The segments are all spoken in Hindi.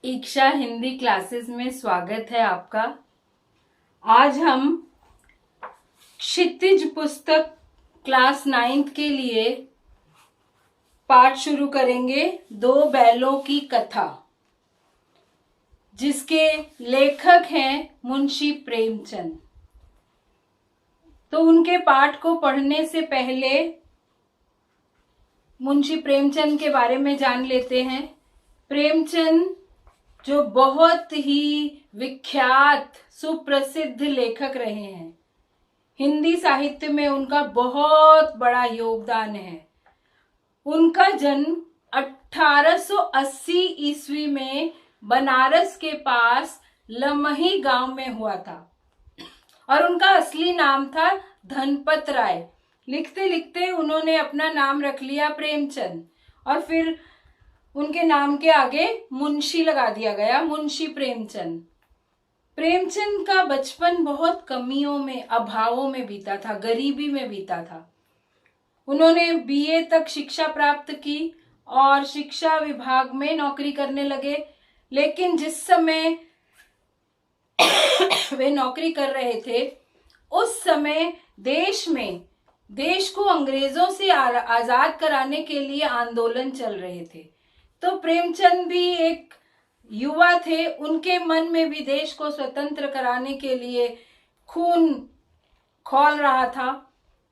ईक्षा हिंदी क्लासेस में स्वागत है आपका। आज हम क्षितिज पुस्तक क्लास 9th के लिए पाठ शुरू करेंगे। दो बैलों की कथा, जिसके लेखक हैं मुंशी प्रेमचंद। तो उनके पाठ को पढ़ने से पहले मुंशी प्रेमचंद के बारे में जान लेते हैं। प्रेमचंद जो बहुत ही विख्यात सुप्रसिद्ध लेखक रहे हैं, हिंदी साहित्य में उनका बहुत बड़ा योगदान है। उनका जन्म 1880 ईस्वी में बनारस के पास लमही गांव में हुआ था और उनका असली नाम था धनपत राय। लिखते लिखते उन्होंने अपना नाम रख लिया प्रेमचंद और फिर उनके नाम के आगे मुंशी लगा दिया गया, मुंशी प्रेमचंद। प्रेमचंद का बचपन बहुत कमियों में, अभावों में बीता था, गरीबी में बीता था। उन्होंने बीए तक शिक्षा प्राप्त की और शिक्षा विभाग में नौकरी करने लगे। लेकिन जिस समय वे नौकरी कर रहे थे, उस समय देश को अंग्रेजों से आजाद कराने के लिए आंदोलन चल रहे थे। तो प्रेमचंद भी एक युवा थे, उनके मन में भी देश को स्वतंत्र कराने के लिए खून खौल रहा था।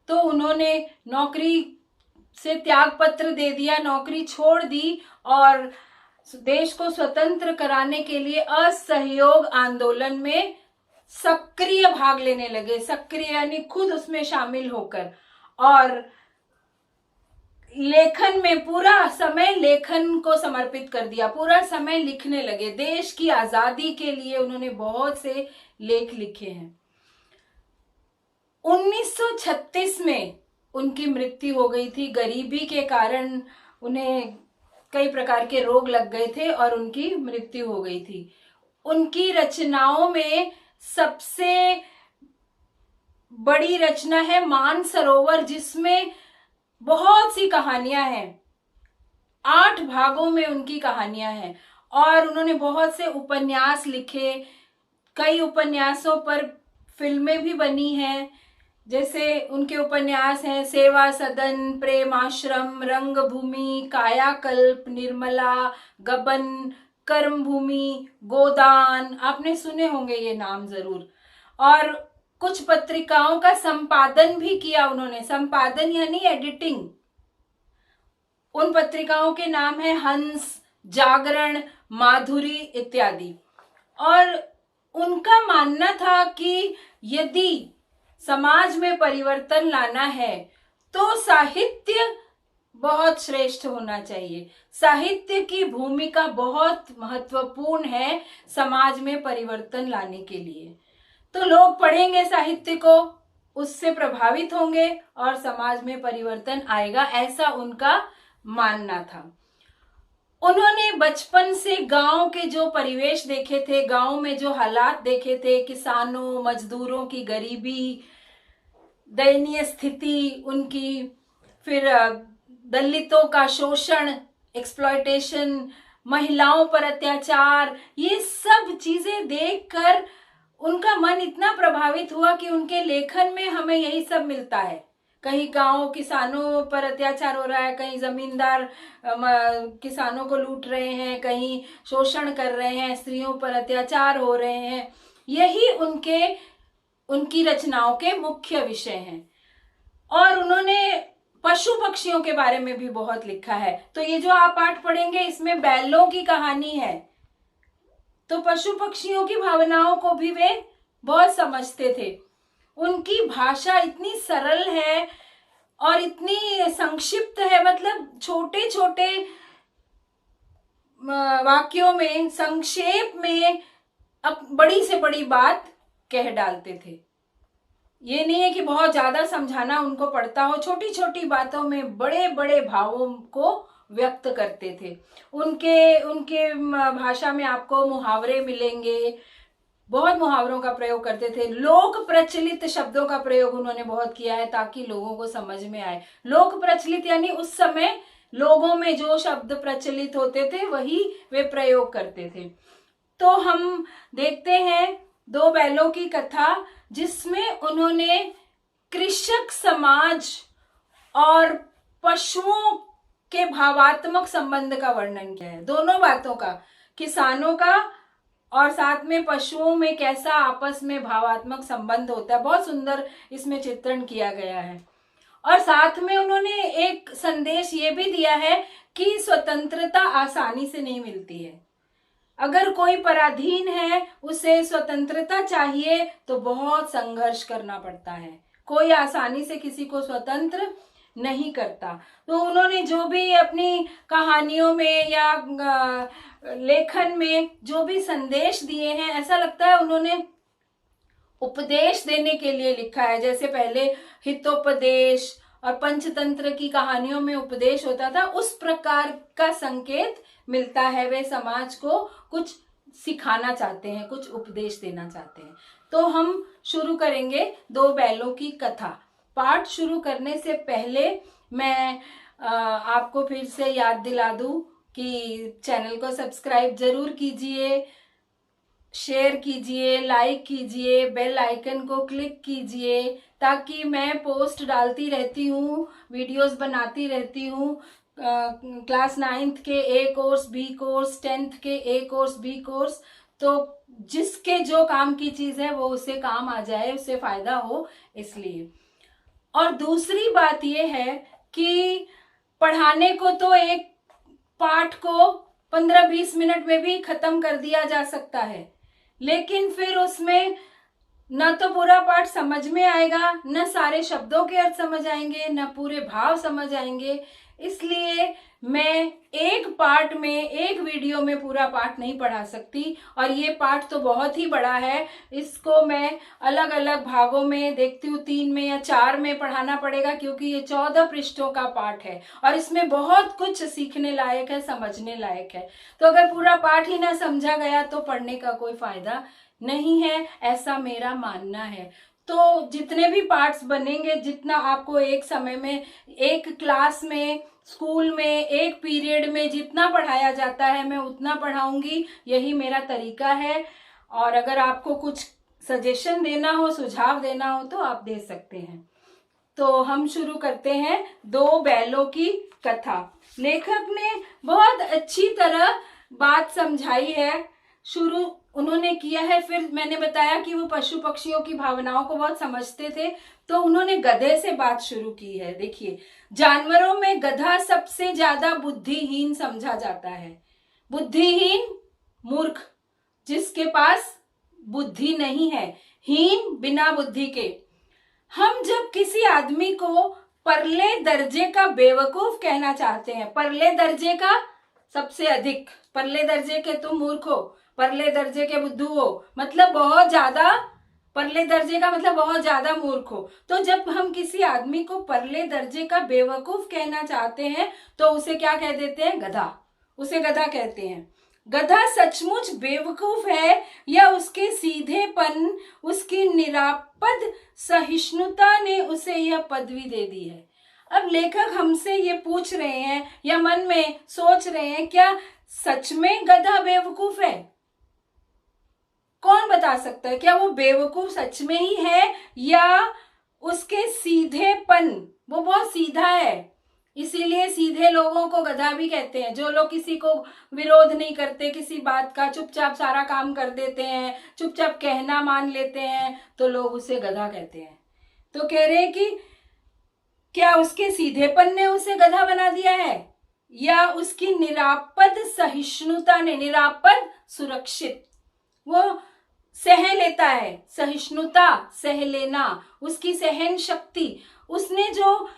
तो उन्होंने नौकरी से त्याग पत्र दे दिया, नौकरी छोड़ दी और देश को स्वतंत्र कराने के लिए असहयोग आंदोलन में सक्रिय भाग लेने लगे। सक्रिय यानी खुद उसमें शामिल होकर, और लेखन में पूरा समय लेखन को समर्पित कर दिया, पूरा समय लिखने लगे। देश की आजादी के लिए उन्होंने बहुत से लेख लिखे हैं। 1936 में उनकी मृत्यु हो गई थी। गरीबी के कारण उन्हें कई प्रकार के रोग लग गए थे और उनकी मृत्यु हो गई थी। उनकी रचनाओं में सबसे बड़ी रचना है मानसरोवर, जिसमें बहुत सी कहानियां हैं। 8 भागों में उनकी कहानियां हैं और उन्होंने बहुत से उपन्यास लिखे। कई उपन्यासों पर फिल्में भी बनी हैं। जैसे उनके उपन्यास हैं सेवा सदन, प्रेम आश्रम, रंगभूमि, कायाकल्प, निर्मला, गबन, कर्मभूमि, गोदान। आपने सुने होंगे ये नाम जरूर। और कुछ पत्रिकाओं का संपादन भी किया उन्होंने। संपादन यानी एडिटिंग। उन पत्रिकाओं के नाम है हंस, जागरण, माधुरी इत्यादि। और उनका मानना था कि यदि समाज में परिवर्तन लाना है तो साहित्य बहुत श्रेष्ठ होना चाहिए। साहित्य की भूमिका बहुत महत्वपूर्ण है समाज में परिवर्तन लाने के लिए। तो लोग पढ़ेंगे साहित्य को, उससे प्रभावित होंगे और समाज में परिवर्तन आएगा, ऐसा उनका मानना था। उन्होंने बचपन से गांव के जो परिवेश देखे थे, गांव में जो हालात देखे थे, किसानों मजदूरों की गरीबी, दयनीय स्थिति उनकी, फिर दलितों का शोषण, एक्सप्लॉयटेशन, महिलाओं पर अत्याचार, ये सब चीजें देखकर उनका मन इतना प्रभावित हुआ कि उनके लेखन में हमें यही सब मिलता है। कहीं गांव किसानों पर अत्याचार हो रहा है, कहीं जमींदार किसानों को लूट रहे हैं, कहीं शोषण कर रहे हैं, स्त्रियों पर अत्याचार हो रहे हैं। यही उनकी रचनाओं के मुख्य विषय हैं। और उन्होंने पशु पक्षियों के बारे में भी बहुत लिखा है। तो ये जो आप पाठ पढ़ेंगे, इसमें बैलों की कहानी है। तो पशु पक्षियों की भावनाओं को भी वे बहुत समझते थे। उनकी भाषा इतनी सरल है और इतनी संक्षिप्त है, मतलब छोटे छोटे वाक्यों में, संक्षेप में अब बड़ी से बड़ी बात कह डालते थे। ये नहीं है कि बहुत ज्यादा समझाना उनको पड़ता हो, छोटी छोटी बातों में बड़े बड़े भावों को व्यक्त करते थे। उनके भाषा में आपको मुहावरे मिलेंगे, बहुत मुहावरों का प्रयोग करते थे। लोक प्रचलित शब्दों का प्रयोग उन्होंने बहुत किया है ताकि लोगों को समझ में आए। लोक प्रचलित यानी उस समय लोगों में जो शब्द प्रचलित होते थे वही वे प्रयोग करते थे। तो हम देखते हैं दो बैलों की कथा, जिसमें उन्होंने कृषक समाज और पशुओं के भावात्मक संबंध का वर्णन किया है। दोनों बातों का, किसानों का और साथ में पशुओं में कैसा आपस में भावात्मक संबंध होता है, बहुत सुंदर इसमें चित्रण किया गया है। और साथ में उन्होंने एक संदेश ये भी दिया है कि स्वतंत्रता आसानी से नहीं मिलती है। अगर कोई पराधीन है, उसे स्वतंत्रता चाहिए तो बहुत संघर्ष करना पड़ता है। कोई आसानी से किसी को स्वतंत्र नहीं करता। तो उन्होंने जो भी अपनी कहानियों में या लेखन में जो भी संदेश दिए हैं, ऐसा लगता है उन्होंने उपदेश देने के लिए लिखा है। जैसे पहले हितोपदेश और पंचतंत्र की कहानियों में उपदेश होता था, उस प्रकार का संकेत मिलता है। वे समाज को कुछ सिखाना चाहते हैं, कुछ उपदेश देना चाहते हैं। तो हम शुरू करेंगे दो बैलों की कथा। पाठ शुरू करने से पहले मैं आपको फिर से याद दिला दूं कि चैनल को सब्सक्राइब जरूर कीजिए, शेयर कीजिए, लाइक कीजिए, बेल आइकन को क्लिक कीजिए, ताकि मैं पोस्ट डालती रहती हूँ, वीडियोस बनाती रहती हूँ। क्लास 9th के ए कोर्स, बी कोर्स, 10th के ए कोर्स, बी कोर्स, तो जिसके जो काम की चीज है वो उसे काम आ जाए, उससे फायदा हो, इसलिए। और दूसरी बात ये है कि पढ़ाने को तो एक पाठ को 15-20 मिनट में भी खत्म कर दिया जा सकता है, लेकिन फिर उसमें न तो पूरा पाठ समझ में आएगा, न सारे शब्दों के अर्थ समझ आएंगे, न पूरे भाव समझ आएंगे। इसलिए मैं एक पार्ट में, एक वीडियो में पूरा पाठ नहीं पढ़ा सकती। और ये पाठ तो बहुत ही बड़ा है, इसको मैं अलग अलग भागों में देखती हूँ, 3 में या 4 में पढ़ाना पड़ेगा, क्योंकि ये 14 पृष्ठों का पाठ है और इसमें बहुत कुछ सीखने लायक है, समझने लायक है। तो अगर पूरा पाठ ही ना समझा गया तो पढ़ने का कोई फायदा नहीं है, ऐसा मेरा मानना है। तो जितने भी पार्ट्स बनेंगे, जितना आपको एक समय में, एक क्लास में, स्कूल में, एक पीरियड में जितना पढ़ाया जाता है, मैं उतना पढ़ाऊंगी, यही मेरा तरीका है। और अगर आपको कुछ सजेशन देना हो, सुझाव देना हो, तो आप दे सकते हैं। तो हम शुरू करते हैं दो बैलों की कथा। लेखक ने बहुत अच्छी तरह बात समझाई है, शुरू उन्होंने किया है। फिर मैंने बताया कि वो पशु पक्षियों की भावनाओं को बहुत समझते थे, तो उन्होंने गधे से बात शुरू की है। देखिए, जानवरों में गधा सबसे ज्यादा बुद्धिहीन समझा जाता है। बुद्धिहीन, मूर्ख, जिसके पास बुद्धि नहीं है, हीन, बिना बुद्धि के। हम जब किसी आदमी को परले दर्जे का बेवकूफ कहना चाहते हैं, परले दर्जे का सबसे अधिक, परले दर्जे के तुम मूर्ख हो, परले दर्जे के बुद्धू हो, मतलब बहुत ज्यादा, परले दर्जे का मतलब बहुत ज्यादा मूर्ख हो। तो जब हम किसी आदमी को परले दर्जे का बेवकूफ कहना चाहते हैं तो उसे क्या कह देते हैं? गधा। उसे गधा कहते हैं। गधा सचमुच बेवकूफ है या उसके सीधेपन, उसकी निरापद सहिष्णुता ने उसे यह पदवी दे दी है? अब लेखक हमसे ये पूछ रहे हैं या मन में सोच रहे हैं, क्या सच में गधा बेवकूफ है? कौन बता सकता है? क्या वो बेवकूफ सच में ही है या उसके सीधेपन, वो बहुत सीधा है, इसीलिए सीधे लोगों को गधा भी कहते हैं। जो लोग किसी को विरोध नहीं करते, किसी बात का, चुपचाप सारा काम कर देते हैं, चुपचाप कहना मान लेते हैं, तो लोग उसे गधा कहते हैं। तो कह रहे हैं कि क्या उसके सीधेपन ने उसे गधा बना दिया है या उसकी निरापद सहिष्णुता ने? निरापद, सुरक्षित, वो सह लेता है, सहिष्णुता, सह लेना, उसकी सहन शक्ति, उसने जो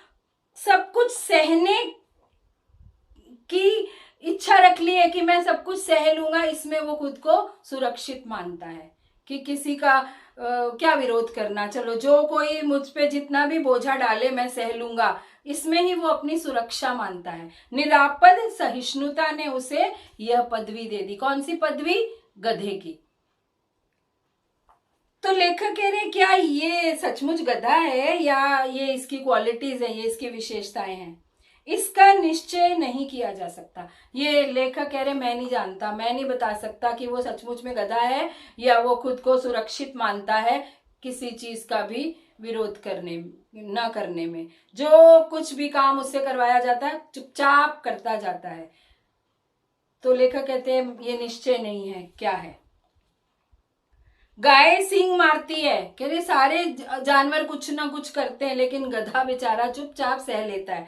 सब कुछ सहने की इच्छा रख ली है कि मैं सब कुछ सह लूंगा, इसमें वो खुद को सुरक्षित मानता है कि किसी का क्या विरोध करना, चलो जो कोई मुझ पे जितना भी बोझा डाले मैं सह लूंगा, इसमें ही वो अपनी सुरक्षा मानता है। निरापद सहिष्णुता ने उसे यह पदवी दे दी। कौन सी पदवी? गधे की। तो लेखक कह रहे क्या ये सचमुच गधा है या ये इसकी क्वालिटीज है, ये इसकी विशेषताएं हैं? इसका निश्चय नहीं किया जा सकता। ये लेखक कह रहे मैं नहीं जानता, मैं नहीं बता सकता कि वो सचमुच में गधा है या वो खुद को सुरक्षित मानता है किसी चीज का भी विरोध करने न करने में। जो कुछ भी काम उससे करवाया जाता है चुपचाप करता जाता है। तो लेखक कहते हैं ये निश्चय नहीं है क्या है। गाय सींग मारती है, कह रहे सारे जानवर कुछ ना कुछ करते हैं लेकिन गधा बेचारा चुपचाप सह लेता है।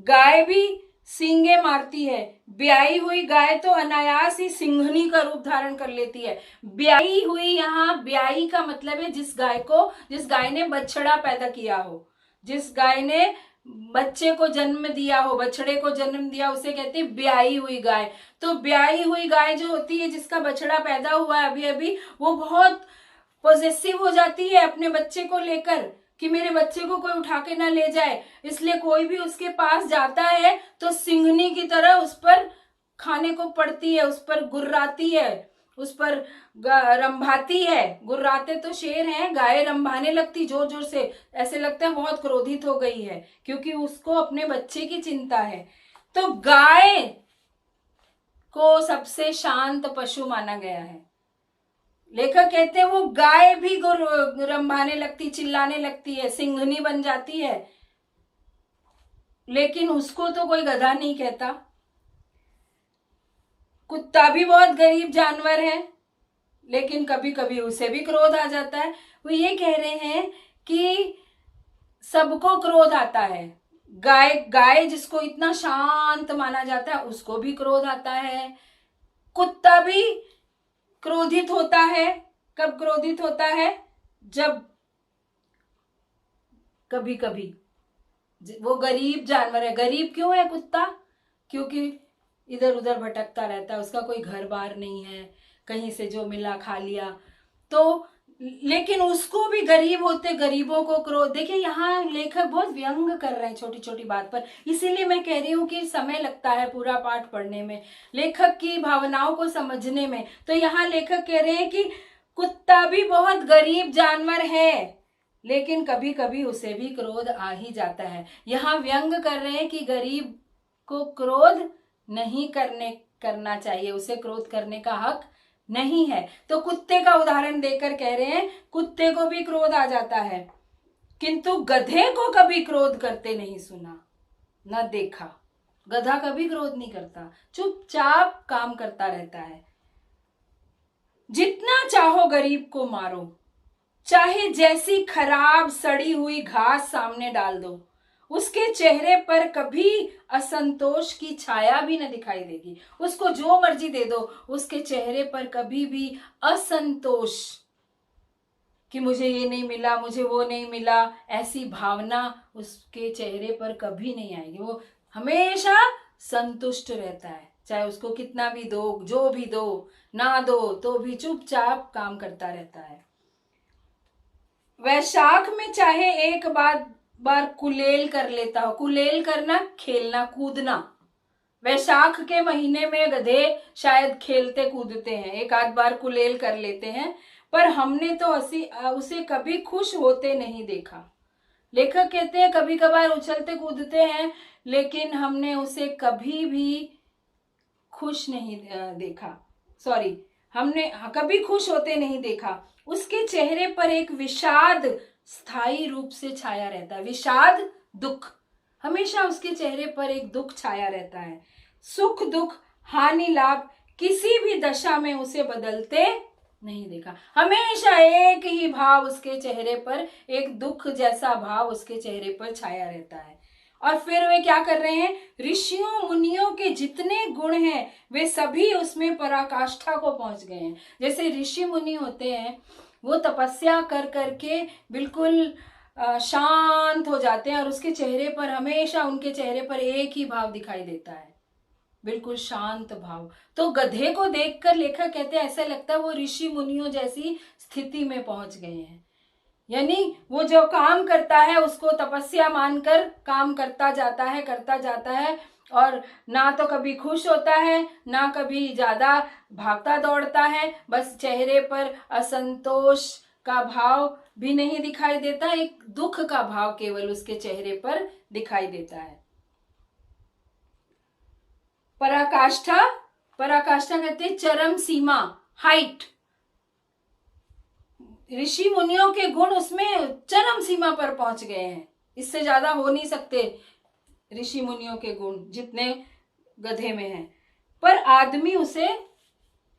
गाय भी सींगे मारती है, ब्याई हुई गाय तो अनायास ही सिंघनी का रूप धारण कर लेती है। ब्याई हुई, यहाँ ब्याई का मतलब है जिस गाय ने बछड़ा पैदा किया हो, जिस गाय ने बच्चे को जन्म दिया हो, बछड़े को जन्म दिया, उसे कहते हैं ब्याई हुई गाय। तो ब्याई हुई गाय जो होती है जिसका बछड़ा पैदा हुआ है अभी अभी, वो बहुत पॉजेसिव हो जाती है अपने बच्चे को लेकर कि मेरे बच्चे को कोई उठा के ना ले जाए, इसलिए कोई भी उसके पास जाता है तो सिंघनी की तरह उस पर खाने को पड़ती है, उस पर गुर्राती है, उस पर रंभाती है। गुर्राते तो शेर हैं, गाय रंभाने लगती जोर जोर से, ऐसे लगता है बहुत क्रोधित हो गई है क्योंकि उसको अपने बच्चे की चिंता है। तो गाय को सबसे शांत पशु माना गया है। लेखक कहते हैं वो गाय भी रंभाने लगती, चिल्लाने लगती है, सिंघनी बन जाती है, लेकिन उसको तो कोई गधा नहीं कहता। कुत्ता भी बहुत गरीब जानवर है लेकिन कभी कभी उसे भी क्रोध आ जाता है। वो ये कह रहे हैं कि सबको क्रोध आता है। गाय जिसको इतना शांत माना जाता है उसको भी क्रोध आता है। कुत्ता भी क्रोधित होता है। कब क्रोधित होता है? जब कभी कभी वो गरीब जानवर है। गरीब क्यों है कुत्ता? क्योंकि इधर उधर भटकता रहता है, उसका कोई घर बार नहीं है, कहीं से जो मिला खा लिया। तो लेकिन उसको भी गरीब होते गरीबों को क्रोध। देखिए यहाँ लेखक बहुत व्यंग कर रहे हैं छोटी छोटी बात पर, इसीलिए मैं कह रही हूँ कि समय लगता है पूरा पाठ पढ़ने में, लेखक की भावनाओं को समझने में। तो यहाँ लेखक कह रहे हैं कि कुत्ता भी बहुत गरीब जानवर है लेकिन कभी कभी उसे भी क्रोध आ ही जाता है। यहाँ व्यंग कर रहे हैं कि गरीब को क्रोध नहीं करना चाहिए, उसे क्रोध करने का हक नहीं है। तो कुत्ते का उदाहरण देकर कह रहे हैं कुत्ते को भी क्रोध आ जाता है किंतु गधे को कभी क्रोध करते नहीं सुना न देखा। गधा कभी क्रोध नहीं करता, चुपचाप काम करता रहता है। जितना चाहो गरीब को मारो, चाहे जैसी खराब सड़ी हुई घास सामने डाल दो, उसके चेहरे पर कभी असंतोष की छाया भी न दिखाई देगी। उसको जो मर्जी दे दो, उसके चेहरे पर कभी भी असंतोष कि मुझे ये नहीं मिला, मुझे वो नहीं मिला, ऐसी भावना उसके चेहरे पर कभी नहीं आएगी। वो हमेशा संतुष्ट रहता है, चाहे उसको कितना भी दो, जो भी दो, ना दो तो भी चुपचाप काम करता रहता है। वैशाख में चाहे एक बार कुलेल कर लेता हो। कुलेल करना, खेलना, कूदना। वैशाख के महीने में गधे शायद खेलते कूदते हैं, एक आध बार कुलेल कर लेते हैं, पर हमने तो उसे कभी खुश होते नहीं देखा। लेखक कहते हैं कभी कभार उछलते कूदते हैं लेकिन हमने उसे कभी भी खुश नहीं देखा। हमने कभी खुश होते नहीं देखा। उसके चेहरे पर एक विषाद स्थायी रूप से छाया रहता है। विषाद, दुख, हमेशा उसके चेहरे पर एक दुख छाया रहता है। सुख दुख, हानि लाभ, किसी भी दशा में उसे बदलते नहीं देखा। हमेशा एक ही भाव उसके चेहरे पर, एक दुख जैसा भाव उसके चेहरे पर छाया रहता है। और फिर वे क्या कर रहे हैं? ऋषियों मुनियों के जितने गुण हैं वे सभी उसमें पराकाष्ठा को पहुंच गए हैं। जैसे ऋषि मुनि होते हैं वो तपस्या कर करके बिल्कुल शांत हो जाते हैं और उसके चेहरे पर, हमेशा उनके चेहरे पर एक ही भाव दिखाई देता है, बिल्कुल शांत भाव। तो गधे को देखकर लेखक कहते हैं ऐसा लगता है वो ऋषि मुनियों जैसी स्थिति में पहुंच गए हैं। यानी वो जो काम करता है उसको तपस्या मानकर काम करता जाता है और ना तो कभी खुश होता है ना कभी ज्यादा भागता दौड़ता है, बस चेहरे पर असंतोष का भाव भी नहीं दिखाई देता, एक दुख का भाव केवल उसके चेहरे पर दिखाई देता है। पराकाष्ठा, पराकाष्ठा कहते हैं चरम सीमा, हाइट। ऋषि मुनियों के गुण उसमें चरम सीमा पर पहुंच गए हैं, इससे ज्यादा हो नहीं सकते ऋषि मुनियों के गुण जितने गधे में हैं, पर आदमी उसे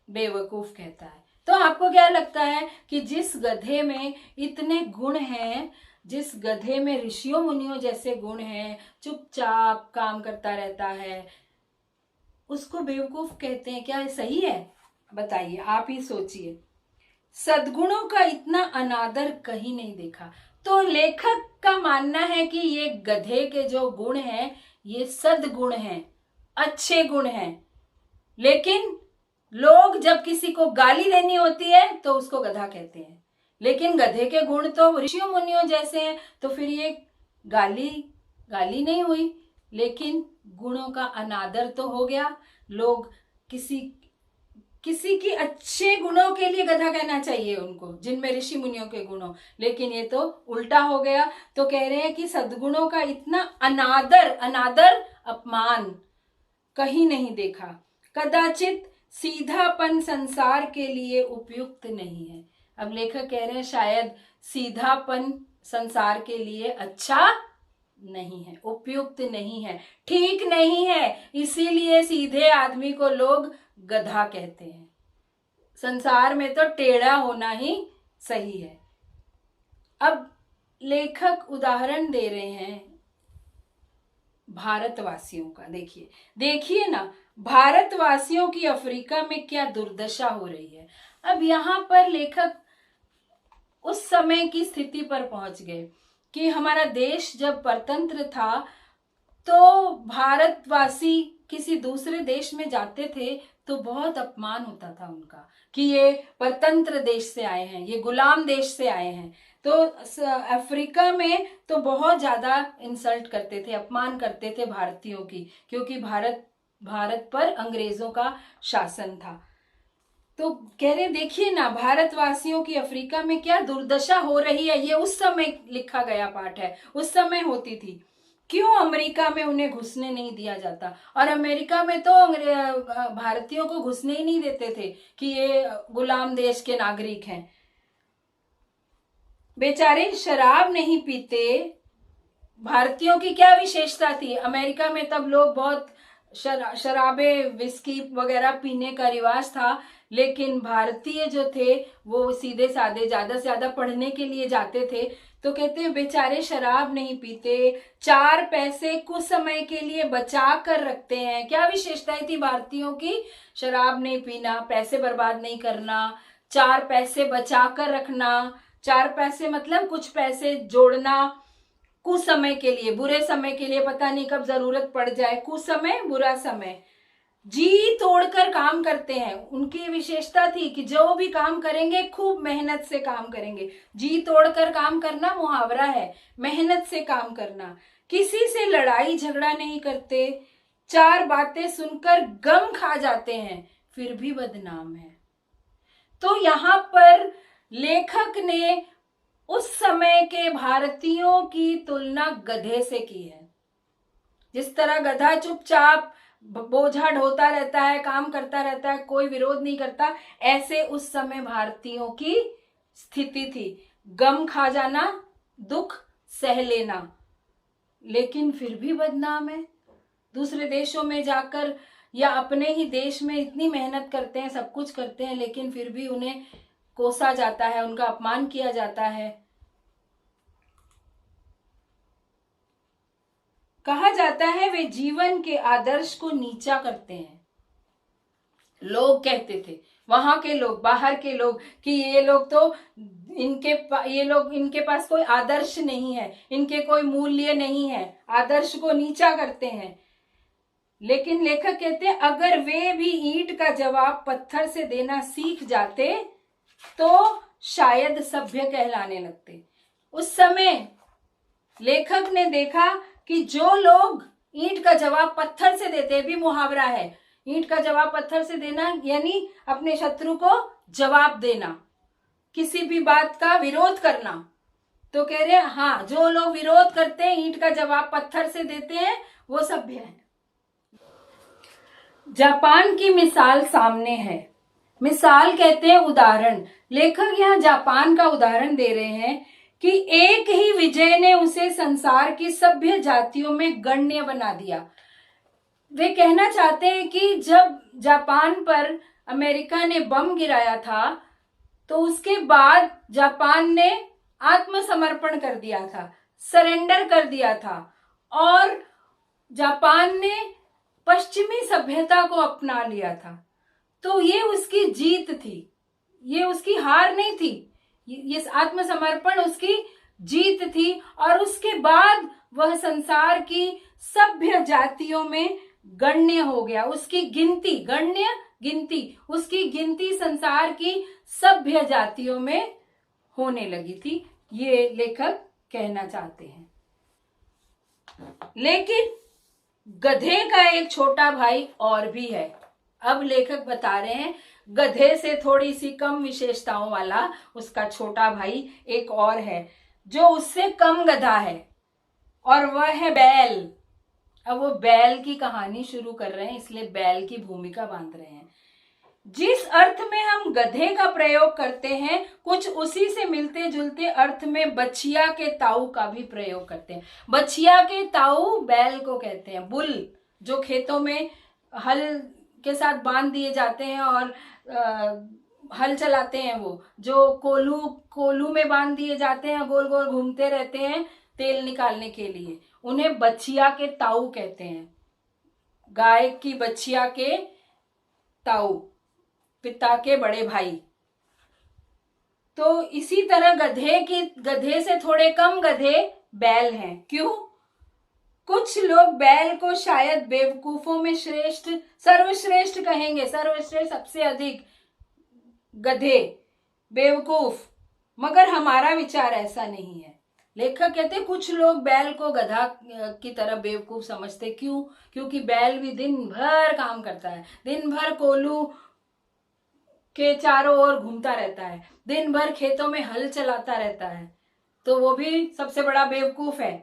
बेवकूफ कहता है। तो आपको क्या लगता है कि जिस गधे में इतने गुण हैं, जिस गधे में ऋषियों मुनियों जैसे गुण हैं, चुपचाप काम करता रहता है, उसको बेवकूफ कहते हैं? क्या ये सही है? बताइए, आप ही सोचिए। सद्गुणों का इतना अनादर कहीं नहीं देखा। तो लेखक का मानना है कि ये गधे के जो गुण हैं ये सद्गुण हैं, अच्छे गुण हैं, लेकिन लोग जब किसी को गाली देनी होती है तो उसको गधा कहते हैं। लेकिन गधे के गुण तो ऋषियों मुनियों जैसे हैं, तो फिर ये गाली नहीं हुई, लेकिन गुणों का अनादर तो हो गया। लोग किसी की अच्छे गुणों के लिए गधा कहना चाहिए उनको, जिनमें ऋषि मुनियों के गुण हो, लेकिन ये तो उल्टा हो गया। तो कह रहे हैं कि सद्गुणों का इतना अनादर अपमान कहीं नहीं देखा। कदाचित सीधापन संसार के लिए उपयुक्त नहीं है। अब लेखक कह रहे हैं शायद सीधापन संसार के लिए अच्छा नहीं है, उपयुक्त नहीं है, ठीक नहीं है, इसीलिए सीधे आदमी को लोग गधा कहते हैं। संसार में तो टेढ़ा होना ही सही है। अब लेखक उदाहरण दे रहे हैं भारतवासियों का। देखिए ना, भारतवासियों की अफ्रीका में क्या दुर्दशा हो रही है। अब यहाँ पर लेखक उस समय की स्थिति पर पहुंच गए कि हमारा देश जब परतंत्र था तो भारतवासी किसी दूसरे देश में जाते थे तो बहुत अपमान होता था उनका कि ये परतंत्र देश से आए हैं, ये गुलाम देश से आए हैं। तो अफ्रीका में तो बहुत ज्यादा इंसल्ट करते थे, अपमान करते थे भारतीयों की, क्योंकि भारत पर अंग्रेजों का शासन था। तो कह रहे देखिए ना, भारतवासियों की अफ्रीका में क्या दुर्दशा हो रही है। ये उस समय लिखा गया पाठ है, उस समय होती थी। क्यों अमेरिका में उन्हें घुसने नहीं दिया जाता? और अमेरिका में तो भारतीयों को घुसने ही नहीं देते थे कि ये गुलाम देश के नागरिक हैं। बेचारे शराब नहीं पीते। भारतीयों की क्या विशेषता थी? अमेरिका में तब लोग बहुत शराबे, विस्की वगैरह पीने का रिवाज था, लेकिन भारतीय जो थे वो सीधे साधे, ज्यादा से ज्यादा पढ़ने के लिए जाते थे। तो कहते हैं बेचारे शराब नहीं पीते, 4 पैसे कुछ समय के लिए बचा कर रखते हैं। क्या विशेषताएं थी भारतीयों की? शराब नहीं पीना, पैसे बर्बाद नहीं करना, 4 पैसे बचा कर रखना। 4 पैसे मतलब कुछ पैसे जोड़ना कुछ समय के लिए, बुरे समय के लिए, पता नहीं कब जरूरत पड़ जाए, कुछ समय बुरा समय। जी तोड़कर काम करते हैं। उनकी विशेषता थी कि जो भी काम करेंगे खूब मेहनत से काम करेंगे। जी तोड़कर काम करना मुहावरा है, मेहनत से काम करना। किसी से लड़ाई झगड़ा नहीं करते, 4 बातें सुनकर गम खा जाते हैं, फिर भी बदनाम है। तो यहाँ पर लेखक ने उस समय के भारतीयों की तुलना गधे से की है। जिस तरह गधा चुपचाप बोझा ढोता रहता है, काम करता रहता है, कोई विरोध नहीं करता, ऐसे उस समय भारतीयों की स्थिति थी। गम खा जाना, दुख सह लेना, लेकिन फिर भी बदनाम है। दूसरे देशों में जाकर या अपने ही देश में इतनी मेहनत करते हैं, सब कुछ करते हैं, लेकिन फिर भी उन्हें कोसा जाता है, उनका अपमान किया जाता है। कहा जाता है वे जीवन के आदर्श को नीचा करते हैं। लोग कहते थे, वहां के लोग, बाहर के लोग, कि ये लोग तो इनके पास कोई आदर्श नहीं है, इनके कोई मूल्य नहीं है, आदर्श को नीचा करते हैं। लेकिन लेखक कहते हैं अगर वे भी ईंट का जवाब पत्थर से देना सीख जाते तो शायद सभ्य कहलाने लगते। उस समय लेखक ने देखा कि जो लोग ईंट का जवाब पत्थर से देते, भी मुहावरा है, ईंट का जवाब पत्थर से देना यानी अपने शत्रु को जवाब देना, किसी भी बात का विरोध करना। तो कह रहे हैं हाँ, जो लोग विरोध करते हैं, ईंट का जवाब पत्थर से देते हैं, वो सभ्य है। जापान की मिसाल सामने है। मिसाल कहते हैं उदाहरण। लेखक यहाँ जापान का उदाहरण दे रहे हैं कि एक ही विजय ने उसे संसार की सभ्य जातियों में गण्य बना दिया। वे कहना चाहते हैं कि जब जापान पर अमेरिका ने बम गिराया था तो उसके बाद जापान ने आत्मसमर्पण कर दिया था, सरेंडर कर दिया था और जापान ने पश्चिमी सभ्यता को अपना लिया था। तो ये उसकी जीत थी, ये उसकी हार नहीं थी। ये आत्मसमर्पण उसकी जीत थी और उसके बाद वह संसार की सभ्य जातियों में गण्य हो गया। उसकी गिनती, गण्य गिनती, उसकी गिनती संसार की सभ्य जातियों में होने लगी थी। ये लेखक कहना चाहते हैं। लेकिन गधे का एक छोटा भाई और भी है। अब लेखक बता रहे हैं गधे से थोड़ी सी कम विशेषताओं वाला उसका छोटा भाई एक और है जो उससे कम गधा है, और वह है बैल। अब वो बैल की कहानी शुरू कर रहे हैं, इसलिए बैल की भूमिका बांध रहे हैं। जिस अर्थ में हम गधे का प्रयोग करते हैं, कुछ उसी से मिलते जुलते अर्थ में बछिया के ताऊ का भी प्रयोग करते हैं। बछिया के ताऊ बैल को कहते हैं। बुल जो खेतों में हल के साथ बांध दिए जाते हैं और हल चलाते हैं, वो जो कोलू में बांध दिए जाते हैं, गोल गोल घूमते रहते हैं तेल निकालने के लिए, उन्हें बछिया के ताऊ कहते हैं। गाय की बछिया के ताऊ, पिता के बड़े भाई। तो इसी तरह गधे से थोड़े कम गधे बैल हैं। क्यों? कुछ लोग बैल को शायद बेवकूफों में सर्वश्रेष्ठ कहेंगे, सर्वश्रेष्ठ, सबसे अधिक गधे, बेवकूफ, मगर हमारा विचार ऐसा नहीं है। लेखक कहते हैं कुछ लोग बैल को गधा की तरह बेवकूफ समझते। क्यों? क्योंकि बैल भी दिन भर काम करता है, दिन भर कोलू के चारों ओर घूमता रहता है, दिन भर खेतों में हल चलाता रहता है, तो वो भी सबसे बड़ा बेवकूफ है।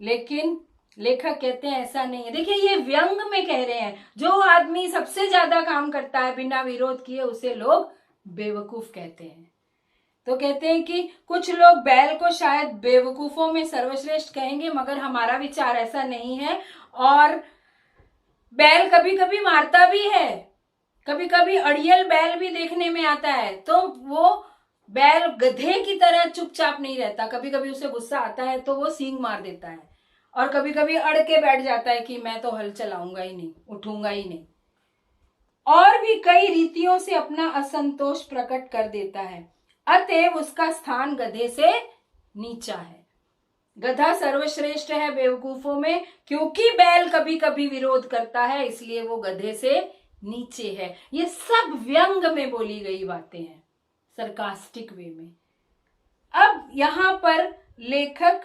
लेकिन लेखक कहते हैं ऐसा नहीं है। देखिए, ये व्यंग में कह रहे हैं, जो आदमी सबसे ज्यादा काम करता है बिना विरोध किए उसे लोग बेवकूफ कहते हैं। तो कहते हैं कि कुछ लोग बैल को शायद बेवकूफों में सर्वश्रेष्ठ कहेंगे, मगर हमारा विचार ऐसा नहीं है। और बैल कभी कभी मारता भी है, कभी कभी अड़ियल बैल भी देखने में आता है। तो वो बैल गधे की तरह चुपचाप नहीं रहता, कभी कभी उसे गुस्सा आता है तो वो सींग मार देता है, और कभी कभी अड़ के बैठ जाता है कि मैं तो हल चलाऊंगा ही नहीं, उठूंगा ही नहीं। और भी कई रीतियों से अपना असंतोष प्रकट कर देता है। अतएव उसका स्थान गधे से नीचा है। गधा सर्वश्रेष्ठ है बेवकूफों में, क्योंकि बैल कभी कभी विरोध करता है, इसलिए वो गधे से नीचे है। ये सब व्यंग में बोली गई बातें हैं, सरकास्टिक वे में। अब यहां पर लेखक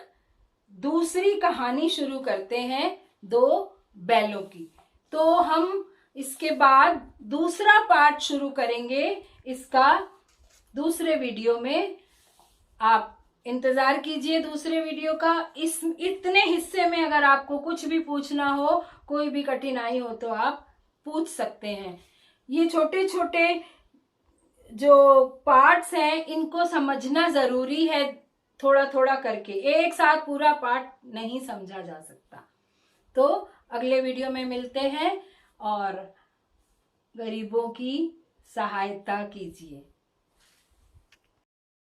दूसरी कहानी शुरू करते हैं, दो बैलों की। तो हम इसके बाद दूसरा पार्ट शुरू करेंगे इसका दूसरे वीडियो में। आप इंतजार कीजिए दूसरे वीडियो का। इतने हिस्से में अगर आपको कुछ भी पूछना हो, कोई भी कठिनाई हो, तो आप पूछ सकते हैं। ये छोटे छोटे जो पार्ट्स हैं इनको समझना जरूरी है, थोड़ा थोड़ा करके। एक साथ पूरा पार्ट नहीं समझा जा सकता। तो अगले वीडियो में मिलते हैं और गरीबों की सहायता कीजिए।